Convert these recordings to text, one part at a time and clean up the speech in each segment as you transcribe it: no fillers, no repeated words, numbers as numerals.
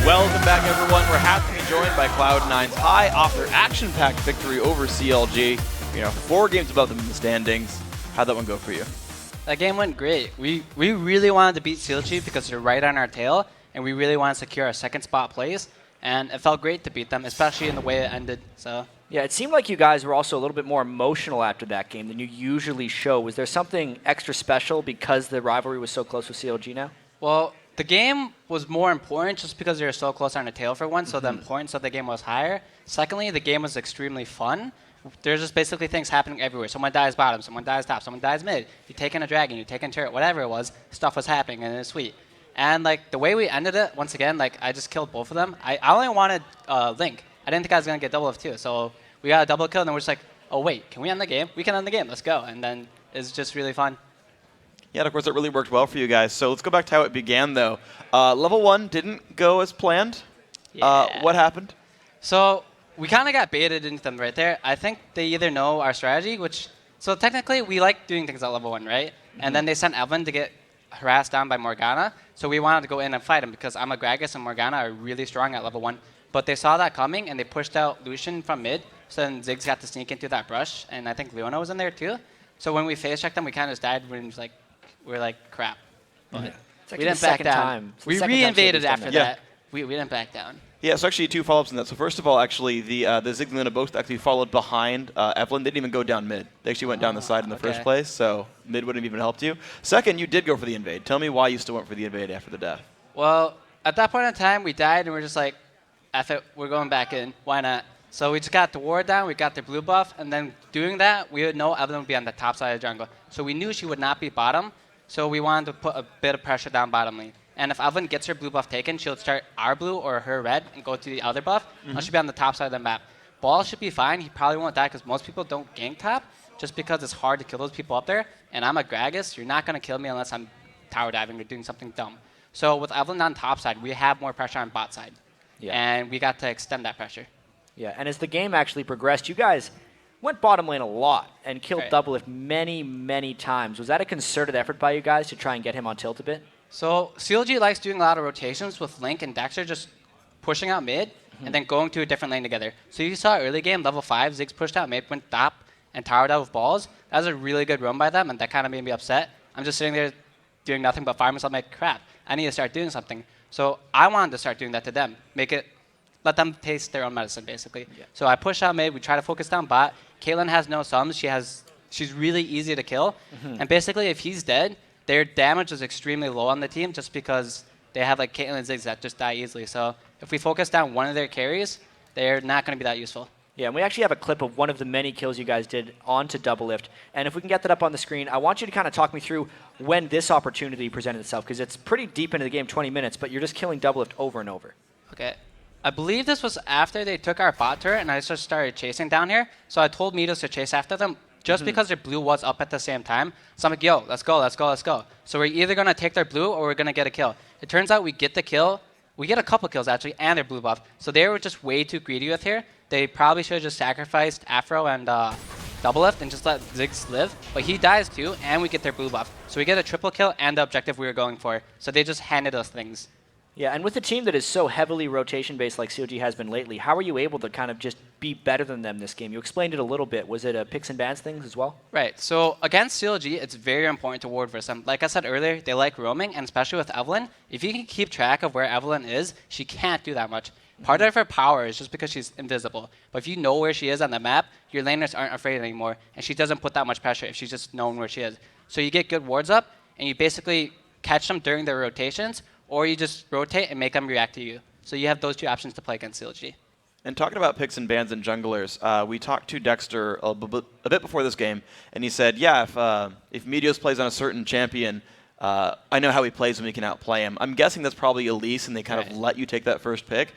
Welcome back, everyone. We're happy to be joined by Cloud9's high off their action-packed victory over CLG. 4 games above them in the standings. How'd that one go for you? That game went great. We really wanted to beat CLG because they're right on our tail, and we really want to secure our second spot place. And it felt great to beat them, especially in the way it ended. So yeah, it seemed like you guys were also a little bit more emotional after that game than you usually show. Was there something extra special because the rivalry was so close with CLG now? Well, the game was more important just because they were so close on the tail for one, so the importance of the game was higher. Secondly, the game was extremely fun. There's just basically things happening everywhere. Someone dies bottom, someone dies top, someone dies mid. You're taking a dragon, you're taking a turret, whatever it was, stuff was happening, and it was sweet. And like the way we ended it, once again, like I just killed both of them. I only wanted Link. I didn't think I was gonna get double of 2, so we got a double kill, and then we're just like, oh wait, can we end the game? We can end the game. Let's go. And then it's just really fun. Yeah, and of course, it really worked well for you guys. So let's go back to how it began, though. Level 1 didn't go as planned. Yeah. What happened? So we kind of got baited into them right there. I think they either know our strategy, so technically we like doing things at level 1, right? And then they sent Evelyn to get harassed down by Morgana. So we wanted to go in and fight him because Amagragas and Morgana are really strong at level 1. But they saw that coming and they pushed out Lucian from mid. So then Ziggs got to sneak into that brush, and I think Leona was in there too. So when we face checked them, we kind of just died. We're like crap. But we didn't back down. We re-invaded after that. We didn't back down. Yeah, so actually 2 follow-ups on that. So first of all, actually, the Ziggs and Leona both actually followed behind Evelyn. They didn't even go down mid. They actually went down the side in the first place, so mid wouldn't have even helped you. Second, you did go for the invade. Tell me why you still went for the invade after the death. Well, at that point in time, we died, and we're just like, F it, we're going back in. Why not? So we just got the ward down, we got the blue buff, and then doing that, we would know Evelyn would be on the top side of the jungle. So we knew she would not be bottom, so we wanted to put a bit of pressure down bottom lane. And if Evelyn gets her blue buff taken, she'll start our blue or her red and go to the other buff. And she'll be on the top side of the map. Ball should be fine. He probably won't die because most people don't gank top just because it's hard to kill those people up there. And I'm a Gragas. You're not going to kill me unless I'm tower diving or doing something dumb. So with Evelyn on top side, we have more pressure on bot side. Yeah. And we got to extend that pressure. Yeah, and as the game actually progressed, you guys went bottom lane a lot and killed Doublelift many, many times. Was that a concerted effort by you guys to try and get him on tilt a bit? So CLG likes doing a lot of rotations with Link and Dexter just pushing out mid and then going to a different lane together. So you saw early game, level 5, Ziggs pushed out mid, went top, and towered out with balls. That was a really good run by them, and that kind of made me upset. I'm just sitting there doing nothing but farming, so I'm like, crap, I need to start doing something. So I wanted to start doing that to them, let them taste their own medicine, basically. Yeah. So I push out mid, we try to focus down bot. Caitlyn has no sums, she's really easy to kill. And basically, if he's dead, their damage is extremely low on the team just because they have like Caitlyn and Ziggs that just die easily. So if we focus down one of their carries, they're not going to be that useful. Yeah, and we actually have a clip of one of the many kills you guys did onto Doublelift. And if we can get that up on the screen, I want you to kind of talk me through when this opportunity presented itself, because it's pretty deep into the game, 20 minutes, but you're just killing Doublelift over and over. Okay. I believe this was after they took our bot turret, and I just started chasing down here. So I told Midos to chase after them just because their blue was up at the same time. So I'm like, yo, let's go, let's go, let's go. So we're either going to take their blue or we're going to get a kill. It turns out we get the kill. We get a couple kills, actually, and their blue buff. So they were just way too greedy with here. They probably should have just sacrificed Afro and Doublelift and just let Ziggs live. But he dies too, and we get their blue buff. So we get a triple kill and the objective we were going for. So they just handed us things. Yeah, and with a team that is so heavily rotation-based like CLG has been lately, how are you able to kind of just be better than them this game? You explained it a little bit. Was it a picks and bans thing as well? Right. So against CLG, it's very important to ward versus them. Like I said earlier, they like roaming, and especially with Evelyn. If you can keep track of where Evelyn is, she can't do that much. Part of her power is just because she's invisible. But if you know where she is on the map, your laners aren't afraid anymore, and she doesn't put that much pressure if she's just known where she is. So you get good wards up, and you basically catch them during their rotations, or you just rotate and make them react to you. So you have those 2 options to play against CLG. And talking about picks and bans and junglers, we talked to Dexter a bit before this game, and he said, yeah, if Meteos plays on a certain champion, I know how he plays and we can outplay him. I'm guessing that's probably Elise, and they kind of let you take that first pick.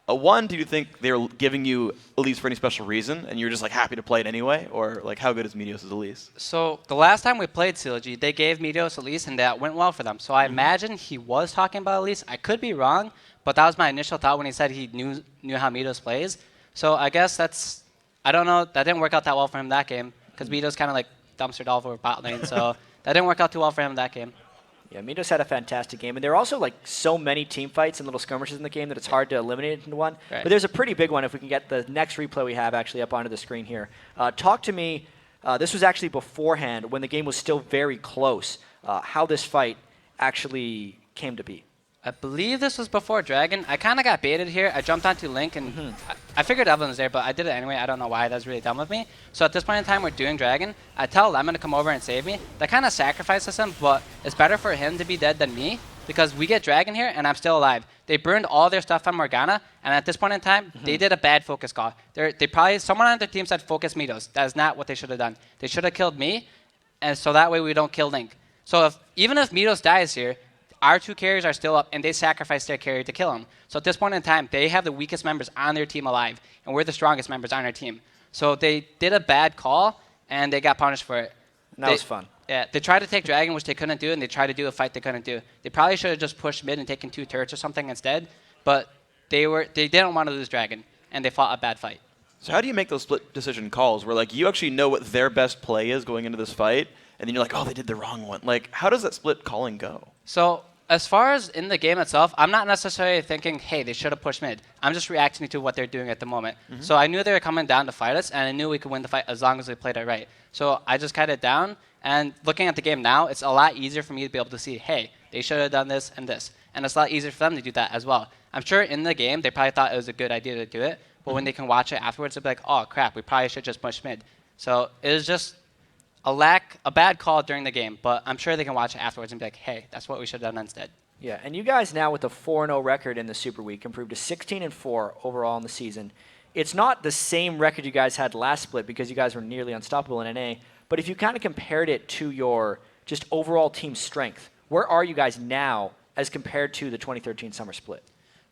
One, do you think they're giving you Elise for any special reason, and you're just like happy to play it anyway? Or like how good is Meteos as Elise? So the last time we played CLG, they gave Meteos Elise, and that went well for them. So I imagine he was talking about Elise. I could be wrong, but that was my initial thought when he said he knew how Meteos plays. So I guess I don't know, that didn't work out that well for him that game, because Meteos kind of like dumpstered all over bot lane. So that didn't work out too well for him that game. Yeah, Mitos had a fantastic game, and there are also like so many team fights and little skirmishes in the game that it's hard to eliminate it into one. Right. But there's a pretty big one if we can get the next replay we have actually up onto the screen here. Talk to me, this was actually beforehand when the game was still very close, how this fight actually came to be. I believe this was before Dragon. I kind of got baited here. I jumped onto Link, and I figured Evelyn was there, but I did it anyway. I don't know why. That was really dumb of me. So at this point in time, we're doing Dragon. I tell Lemon to come over and save me. That kind of sacrifices him, but it's better for him to be dead than me because we get Dragon here, and I'm still alive. They burned all their stuff on Morgana, and at this point in time, they did a bad focus call. Someone on their team said focus Mitos. That is not what they should have done. They should have killed me, and so that way we don't kill Link. So even if Mitos dies here, our 2 carriers are still up, and they sacrificed their carrier to kill him. So at this point in time, they have the weakest members on their team alive, and we're the strongest members on our team. So they did a bad call, and they got punished for it. That was fun. Yeah, they tried to take Dragon, which they couldn't do, and they tried to do a fight they couldn't do. They probably should have just pushed mid and taken 2 turrets or something instead, but they didn't want to lose Dragon, and they fought a bad fight. So how do you make those split decision calls where like you actually know what their best play is going into this fight, and then you're like, oh, they did the wrong one? Like, how does that split calling go? So as far as in the game itself, I'm not necessarily thinking, hey, they should have pushed mid. I'm just reacting to what they're doing at the moment. So I knew they were coming down to fight us, and I knew we could win the fight as long as we played it right. So I just cut it down, and looking at the game now, it's a lot easier for me to be able to see, hey, they should have done this and this. And it's a lot easier for them to do that as well. I'm sure in the game, they probably thought it was a good idea to do it, but when they can watch it afterwards, they'll be like, oh, crap, we probably should just push mid. So it was just a bad call during the game, but I'm sure they can watch it afterwards and be like, hey, that's what we should have done instead. Yeah, and you guys now with a 4-0 record in the Super Week improved to 16-4 overall in the season. It's not the same record you guys had last split because you guys were nearly unstoppable in NA, but if you kind of compared it to your just overall team strength, where are you guys now as compared to the 2013 summer split?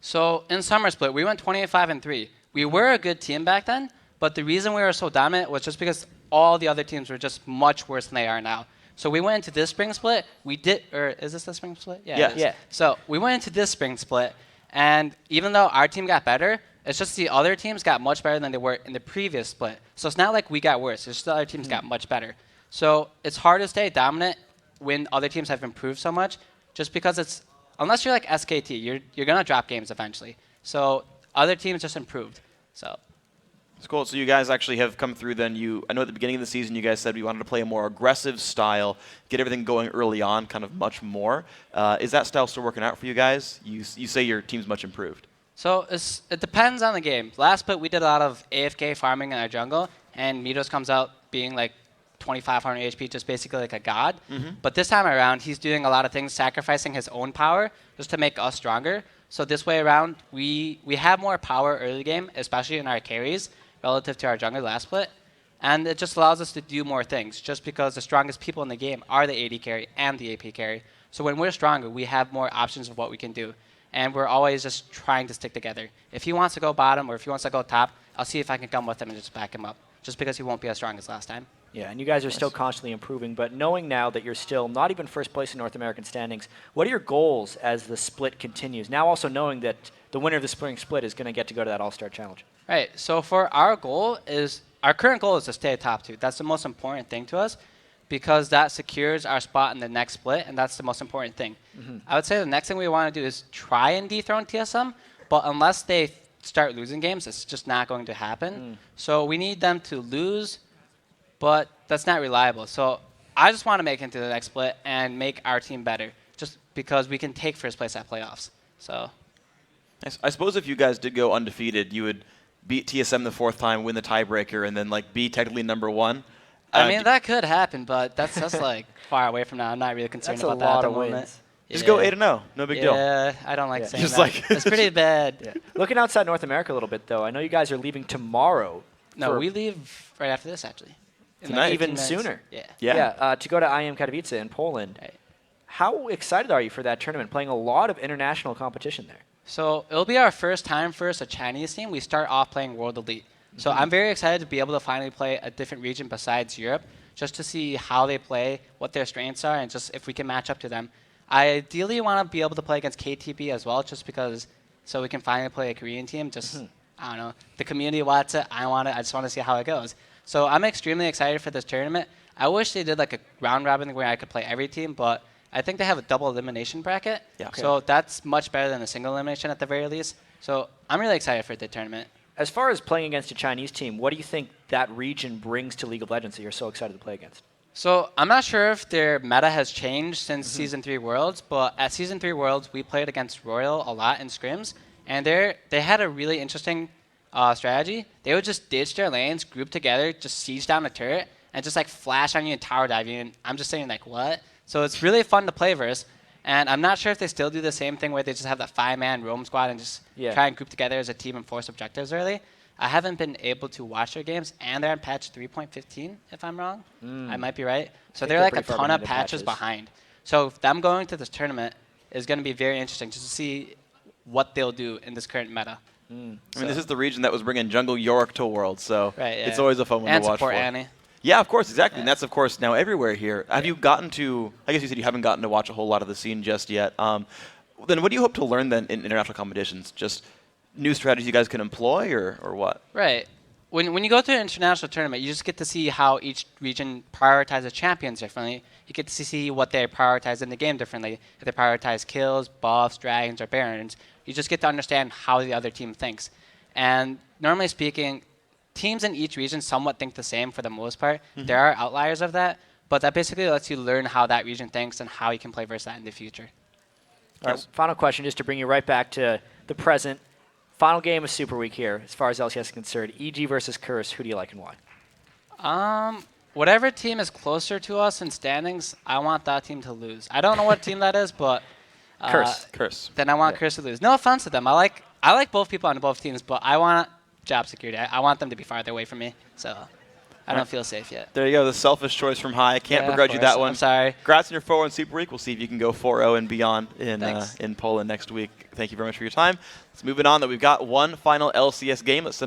So in summer split, we went 28-3. We were a good team back then, but the reason we were so dominant was just because all the other teams were just much worse than they are now. So we went into this spring split. Is this the spring split? Yeah. So we went into this spring split, and even though our team got better, it's just the other teams got much better than they were in the previous split. So it's not like we got worse. It's just the other teams got much better. So it's hard to stay dominant when other teams have improved so much, just because unless you're like SKT, you're gonna drop games eventually. So other teams just improved. So. It's cool. So you guys actually have come through then. I know at the beginning of the season you guys said we wanted to play a more aggressive style, get everything going early on, kind of much more. Is that style still working out for you guys? You say your team's much improved. So it depends on the game. Last split we did a lot of AFK farming in our jungle, and Mitos comes out being like 2,500 HP, just basically like a god. But this time around, he's doing a lot of things, sacrificing his own power just to make us stronger. So this way around, we have more power early game, especially in our carries, relative to our jungle last split. And it just allows us to do more things, just because the strongest people in the game are the AD carry and the AP carry. So when we're stronger, we have more options of what we can do. And we're always just trying to stick together. If he wants to go bottom or if he wants to go top, I'll see if I can come with him and just back him up, just because he won't be as strong as last time. Yeah, and you guys are still constantly improving, but knowing now that you're still not even first place in North American standings, what are your goals as the split continues? Now also knowing that the winner of the spring split is going to get to go to that All-Star Challenge. Right, so for our current goal is to stay top 2. That's the most important thing to us, because that secures our spot in the next split, and that's the most important thing. I would say the next thing we want to do is try and dethrone TSM, but unless they start losing games, it's just not going to happen. So we need them to lose, but that's not reliable. So I just want to make it into the next split and make our team better, just because we can take first place at playoffs. So I suppose if you guys did go undefeated, you would beat TSM the 4th time, win the tiebreaker, and then like be technically number 1. I mean, that could happen, but that's just like far away from now. I'm not really concerned about that at the moment. Just go 8-0. No big deal. Yeah, I don't like saying Just that. like It's pretty bad. Looking outside North America a little bit, though, I know you guys are leaving tomorrow. No, we leave right after this, actually. In Tonight. like Even 15 sooner. minutes. Yeah, to go to IM Katowice in Poland. Right. How excited are you for that tournament, playing a lot of international competition there? So it'll be our first time versus a Chinese team. We start off playing World Elite. So I'm very excited to be able to finally play a different region besides Europe, just to see how they play, what their strengths are, and just if we can match up to them. I ideally want to be able to play against KTP as well, just because so we can finally play a Korean team. Just, I don't know, the community wants it, I want it, I just want to see how it goes. So I'm extremely excited for this tournament. I wish they did like a round robin where I could play every team, but I think they have a double elimination bracket. Yeah. Okay. So that's much better than a single elimination at the very least. So I'm really excited for the tournament. As far as playing against a Chinese team, what do you think that region brings to League of Legends that you're so excited to play against? So I'm not sure if their meta has changed since Season 3 Worlds, but at Season 3 Worlds, we played against Royal a lot in scrims, and they had a really interesting strategy. They would just ditch their lanes, group together, just siege down a turret, and just like flash on you and tower dive you, and I'm just saying like, what? So it's really fun to play versus, and I'm not sure if they still do the same thing where they just have that 5-man roam squad and just try and group together as a team and force objectives early. I haven't been able to watch their games, and they're on patch 3.15, if I'm wrong. I might be right. So they're like a ton of patches behind. So them going to this tournament is going to be very interesting just to see what they'll do in this current meta. I mean, this is the region that was bringing Jungle York to Worlds, so it's always a fun one and to watch support for. Annie. Yeah, of course, exactly. And that's, of course, now everywhere here. Have you gotten to, I guess you said you haven't gotten to watch a whole lot of the scene just yet. Then what do you hope to learn then in international competitions? Just new strategies you guys can employ or what? Right. When you go to an international tournament, you just get to see how each region prioritizes champions differently. You get to see what they prioritize in the game differently. If they prioritize kills, buffs, dragons, or barons, you just get to understand how the other team thinks. And normally speaking, teams in each region somewhat think the same for the most part. There are outliers of that, but that basically lets you learn how that region thinks and how you can play versus that in the future. All right, final question, just to bring you right back to the present. Final game of Super Week here, as far as LCS is concerned. EG versus Curse. Who do you like and why? Whatever team is closer to us in standings, I want that team to lose. I don't know what team that is, but Curse. Then I want Curse to lose. No offense to them. I like both people on both teams, but I want job security. I want them to be farther away from me, so I don't feel safe yet. There you go, the selfish choice from High. Can't begrudge you that one. I'm sorry. Congrats on your 4-1 Super Week. We'll see if you can go 4-0 and beyond in Poland next week. Thank you very much for your time. Let's move it on. That we've got one final LCS game. Let's send it